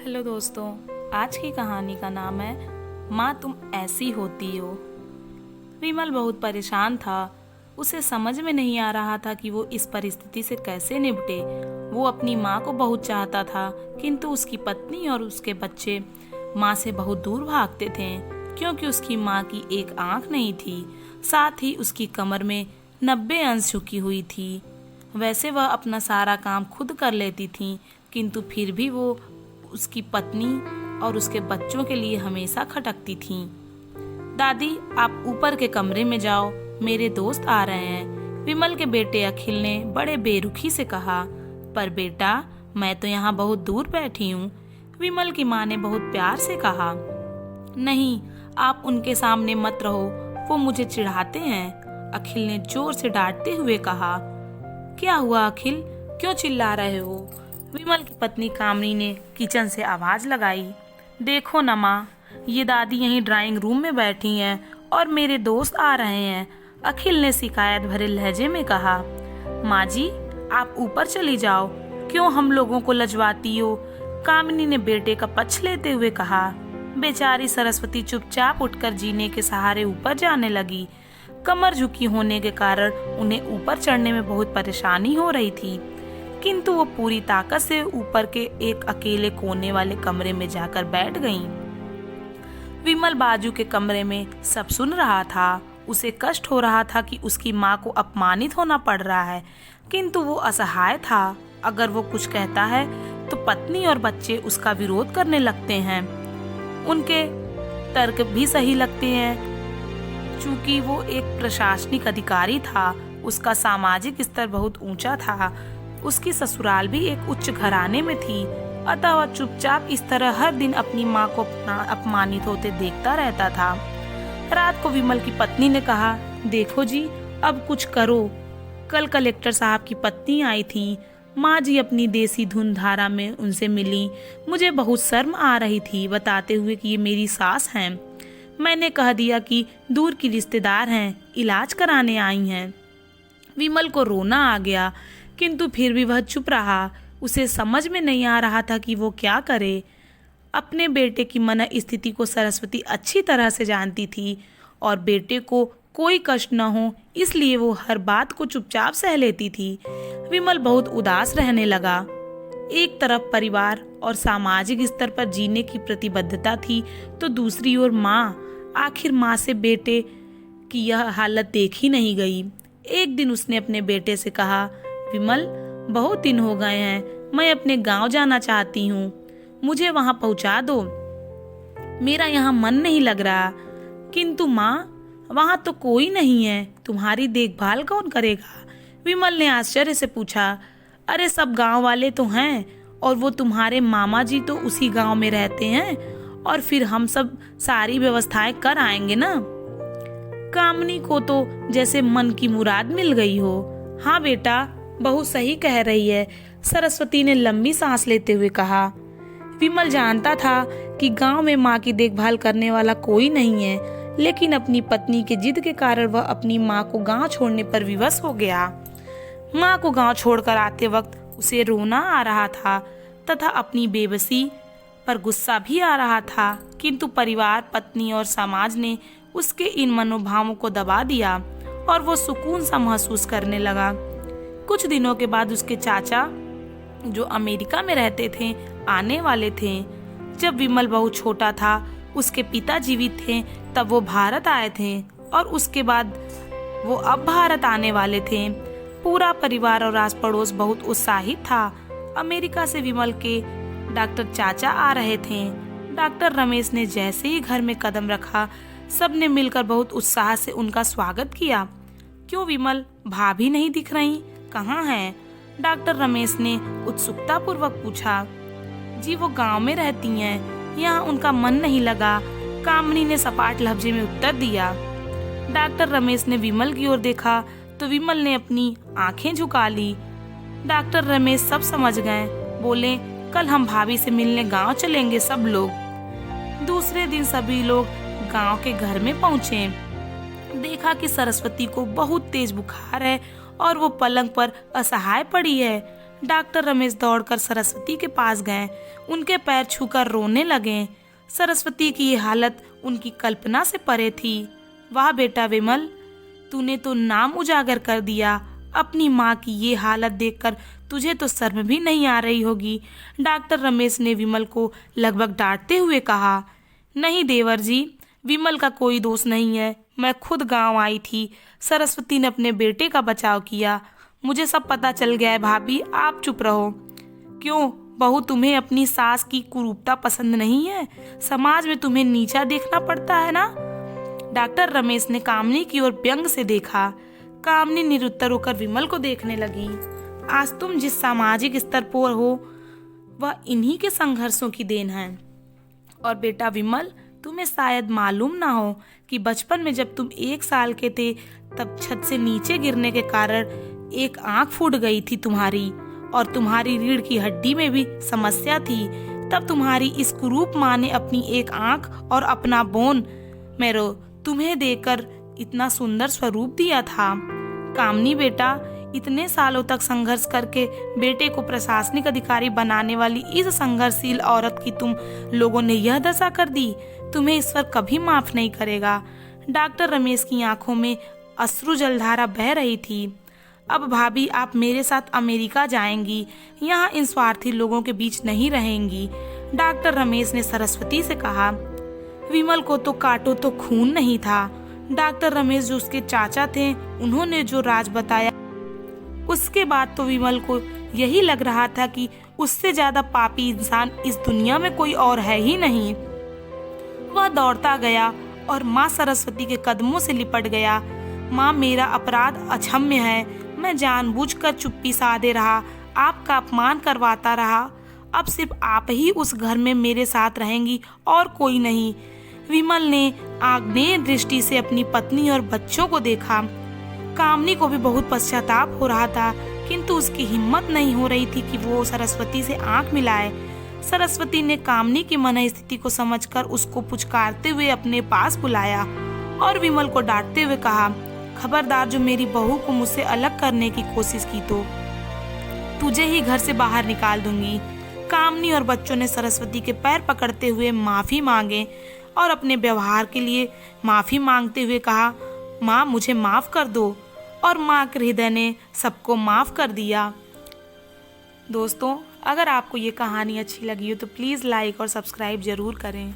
Hello दोस्तों, आज की कहानी का नाम है माँ तुम ऐसी होती हो। विमल बहुत परेशान था। उसे समझ में नहीं आ रहा था कि वो इस परिस्थिति से कैसे निपटे। वो अपनी माँ को बहुत चाहता था, किंतु उसकी पत्नी और उसके बच्चे माँ से बहुत दूर भागते थे, क्योंकि उसकी माँ की एक आंख नहीं थी, साथ ही उसकी कमर में 90 अंश झुकी हुई थी। वैसे वह अपना सारा काम खुद कर लेती थी, किंतु फिर भी वो उसकी पत्नी और उसके बच्चों के लिए हमेशा खटकती थीं। दादी, आप ऊपर के कमरे में जाओ, मेरे दोस्त आ रहे हैं, विमल के बेटे अखिल ने बड़े बेरुखी से कहा। पर बेटा, मैं तो यहाँ बहुत दूर बैठी हूँ, विमल की माँ ने बहुत प्यार से कहा। नहीं, आप उनके सामने मत रहो, वो मुझे चिढ़ाते हैं, अखिल ने जोर से डांटते हुए कहा। क्या हुआ अखिल, क्यों चिल्ला रहे हो? विमल की पत्नी कामनी ने किचन से आवाज लगाई। देखो न माँ, ये दादी यहीं ड्राइंग रूम में बैठी हैं और मेरे दोस्त आ रहे हैं, अखिल ने शिकायत भरे लहजे में कहा। माँ जी, आप ऊपर चली जाओ, क्यों हम लोगों को लजवाती हो? कामिनी ने बेटे का पक्ष लेते हुए कहा। बेचारी सरस्वती चुपचाप उठकर जीने के सहारे ऊपर जाने लगी। कमर झुकी होने के कारण उन्हें ऊपर चढ़ने में बहुत परेशानी हो रही थी, किंतु वो पूरी ताकत से ऊपर के एक अकेले कोने वाले कमरे में जाकर बैठ गईं। विमल बाजू के कमरे में सब सुन रहा था। उसे कष्ट हो रहा था कि उसकी माँ को अपमानित होना पड़ रहा है, किंतु वो असहाय था। अगर वो कुछ कहता है तो पत्नी और बच्चे उसका विरोध करने लगते हैं। उनके तर्क भी सही लगते हैं। चूंकि वो एक प्रशासनिक अधिकारी था, उसका सामाजिक स्तर बहुत ऊंचा था, उसकी ससुराल भी एक उच्च घराने में थी, अतः वह चुपचाप इस तरह हर दिन अपनी माँ को अपमानित होते देखता रहता था। रात को विमल की पत्नी ने कहा, देखो जी, अब कुछ करो। कल कलेक्टर साहब की पत्नी आई थी, माँ जी अपनी देसी धुन धारा में उनसे मिली। मुझे बहुत शर्म आ रही थी, बताते हुए कि ये मेरी सास हैं। मैंने कह दिया कि दूर की रिश्तेदार हैं, इलाज कराने आई हैं। विमल को रोना आ गया, किंतु फिर भी वह चुप रहा। उसे समझ में नहीं आ रहा था कि वो क्या करे। अपने बेटे की मन स्थिति को सरस्वती अच्छी तरह से जानती थी और बेटे को कोई कष्ट न हो, इसलिए वो हर बात को चुपचाप सह लेती थी। विमल बहुत उदास रहने लगा। एक तरफ परिवार और सामाजिक स्तर पर जीने की प्रतिबद्धता थी, तो दूसरी ओर माँ। आखिर माँ से बेटे की यह हालत देखी नहीं गई। एक दिन उसने अपने बेटे से कहा, विमल, बहुत दिन हो गए हैं, मैं अपने गांव जाना चाहती हूँ, मुझे वहां पहुंचा दो, मेरा यहाँ मन नहीं लग रहा। किंतु माँ, वहां तो कोई नहीं है, तुम्हारी देखभाल कौन करेगा? विमल ने आश्चर्य से पूछा। अरे सब गांव वाले तो हैं, और वो तुम्हारे मामा जी तो उसी गांव में रहते हैं, और फिर हम सब सारी व्यवस्थाएं कर आएंगे ना। कामनी को तो जैसे मन की मुराद मिल गई हो। हाँ बेटा, बहू सही कह रही है, सरस्वती ने लंबी सांस लेते हुए कहा। विमल जानता था कि गांव में माँ की देखभाल करने वाला कोई नहीं है, लेकिन अपनी पत्नी के जिद के कारण वह अपनी माँ को गांव छोड़ने पर विवश हो गया। माँ को गांव छोड़कर आते वक्त उसे रोना आ रहा था तथा अपनी बेबसी पर गुस्सा भी आ रहा था, किंतु परिवार, पत्नी और समाज ने उसके इन मनोभावों को दबा दिया और वो सुकून सा महसूस करने लगा। कुछ दिनों के बाद उसके चाचा, जो अमेरिका में रहते थे, आने वाले थे। जब विमल बहुत छोटा था, उसके पिता जीवित थे, तब वो भारत आए थे, और उसके बाद वो अब भारत आने वाले थे। पूरा परिवार और आस पड़ोस बहुत उत्साहित था। अमेरिका से विमल के डॉक्टर चाचा आ रहे थे। डॉक्टर रमेश ने जैसे ही घर में कदम रखा, सबने मिलकर बहुत उत्साह से उनका स्वागत किया। क्यों विमल, भाभी नहीं दिख रही, कहाँ हैं? डॉक्टर रमेश ने उत्सुकता पूर्वक पूछा। जी, वो गांव में रहती हैं, यहाँ उनका मन नहीं लगा, कामनी ने सपाट लहजे में उत्तर दिया। डॉक्टर रमेश ने विमल की ओर देखा तो विमल ने अपनी आंखें झुका ली। डॉक्टर रमेश सब समझ गए, बोले, कल हम भाभी से मिलने गांव चलेंगे सब लोग। दूसरे दिन सभी लोग गांव के घर में पहुंचे। देखा कि सरस्वती को बहुत तेज बुखार है और वो पलंग पर असहाय पड़ी है। डॉक्टर रमेश दौड़कर सरस्वती के पास गए, उनके पैर छूकर रोने लगे। सरस्वती की ये हालत उनकी कल्पना से परे थी। वाह बेटा विमल, तूने तो नाम उजागर कर दिया। अपनी माँ की ये हालत देखकर तुझे तो शर्म भी नहीं आ रही होगी। डॉक्टर रमेश ने विमल को लगभग डांटते हुए कहा। नहीं देवर जी, विमल का कोई दोष नहीं है। मैं खुद गांव आई थी। सरस्वती ने अपने बेटे का बचाव किया। मुझे सब पता चल गया है भाभी, आप चुप रहो। क्यों बहू, तुम्हें अपनी सास की कुरूपता पसंद नहीं है? समाज में तुम्हें नीचा देखना पड़ता है ना? डॉक्टर रमेश ने कामनी की ओर व्यंग से देखा। कामनी निरुत्तर होकर विमल को देखने लगी। आज तुम जिस सामाजिक स्तर पर हो वह इन्हीं के संघर्षों की देन है। और बेटा विमल, तुम्हें शायद मालूम ना हो कि बचपन में जब तुम 1 साल के थे तब छत से नीचे गिरने के कारण एक आंख फूट गई थी तुम्हारी, और तुम्हारी रीढ़ की हड्डी में भी समस्या थी। तब तुम्हारी इस कुरूप माँ ने अपनी एक आंख और अपना बोन मेरो तुम्हें देकर इतना सुंदर स्वरूप दिया था। कामनी बेटा, इतने सालों तक संघर्ष करके बेटे को प्रशासनिक अधिकारी बनाने वाली इस संघर्षशील औरत की तुम लोगों ने यह दशा कर दी। तुम्हें ईश्वर कभी माफ नहीं करेगा। डॉक्टर रमेश की आंखों में अश्रु जलधारा बह रही थी। अब भाभी, आप मेरे साथ अमेरिका जाएंगी, यहाँ इन स्वार्थी लोगों के बीच नहीं रहेंगी। डॉक्टर रमेश ने सरस्वती से कहा। विमल को तो काटो तो खून नहीं था। डॉक्टर रमेश जो उसके चाचा थे, उन्होंने जो राज बताया, उसके बाद तो विमल को यही लग रहा था कि उससे ज्यादा पापी इंसान इस दुनिया में कोई और है ही नहीं। वह दौड़ता गया और माँ सरस्वती के कदमों से लिपट गया। माँ, मेरा अपराध अक्षम्य है। मैं जानबूझकर चुप्पी साधे रहा, आपका अपमान करवाता रहा। अब सिर्फ आप ही उस घर में मेरे साथ रहेंगी और कोई नहीं। विमल ने आग्नेय दृष्टि से अपनी पत्नी और बच्चों को देखा। कामनी को भी बहुत पश्चाताप हो रहा था, किंतु उसकी हिम्मत नहीं हो रही थी कि वो सरस्वती से आंख मिलाए। सरस्वती ने कामनी की मन स्थिति को समझकर उसको पुचकारते हुए अपने पास बुलाया और विमल को डांटते हुए कहा, खबरदार, जो मेरी बहू को मुझसे अलग करने की कोशिश की तो तुझे ही घर से बाहर निकाल दूंगी। कामनी और बच्चों ने सरस्वती के पैर पकड़ते हुए माफी मांगे और अपने व्यवहार के लिए माफी मांगते हुए कहा, माँ, मुझे माफ कर दो। और माँ के हृदय ने सबको माफ कर दिया। दोस्तों, अगर आपको ये कहानी अच्छी लगी हो तो प्लीज़ लाइक और सब्सक्राइब जरूर करें।